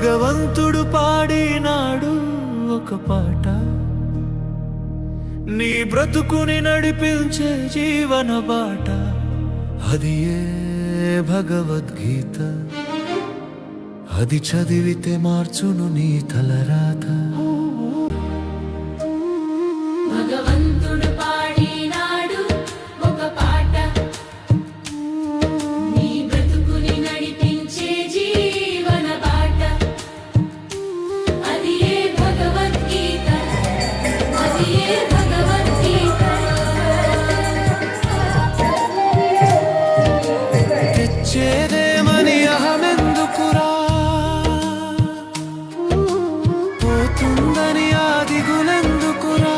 భగవంతుడు పాడినాడు ఒక పాట, నీ బ్రతుకుని నడిపించే జీవన బాట. అది ఏ భగవద్గీత, అది చదివితే మార్చును నీ తలరాత. భగవంతుడు పాడినాడు ఒక పాట, నీ బ్రతుకుని నడిపించే జీవన బాట. అది ఏ భగవద్గీత, అది ఏ భగవద్గీత. తెచ్చేదేమని అహమెందుకురా, పోతుందని ఆ దిగులెందుకురా.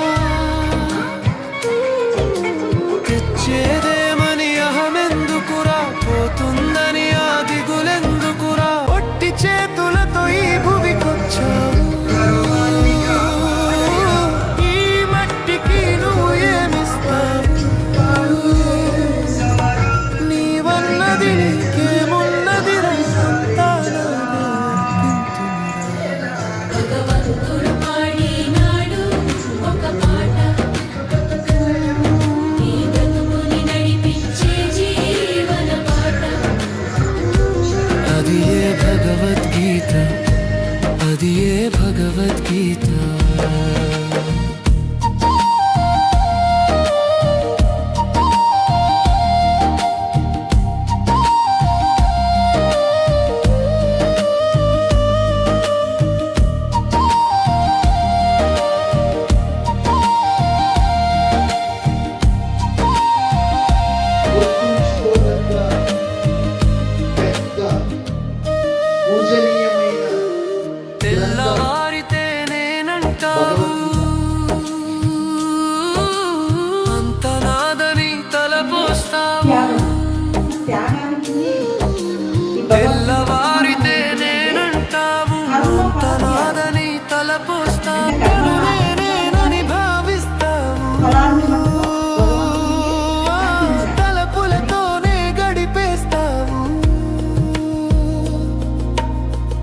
తెచ్చేదేమని అహమెందుకురా, పోతుందని ఆ దిగులెందుకురా. ఒట్టి చేతులతో ఈ భువికొచ్చావు, ఈ మట్టికి నువ్వు ఏమిస్తావు. నీవన్నది నీకేమున్నదిరా, అంతా నాదే అర్పింతునురా. భగవంతుడు పాడినాడు ఒక పాట, నీ బ్రతుకుని నడిపించే జీవన బాట. అది ఏ భగవద్గీత, అది ఏ భగవద్గీత. గుర్తుంచుకోదగ్గ పెద్ద పూజనీయమైన తెల్లవారితే నేనంటావు, అంత నాదని తలపోస్తావు. తెల్లవారితే నేనంటావు, అంత నాదని తలపోస్తావు. నేనేనని భావిస్తావు, తలపులతోనే గడిపేస్తావు.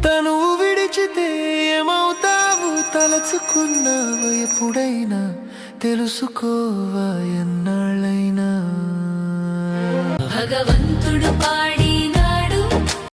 తను విడిచితే ఏమవుతావు, తలచుకున్నావు ఎప్పుడైనా, తెలుసుకోవా ఎన్నాళ్ళైనా. భగవంతుడు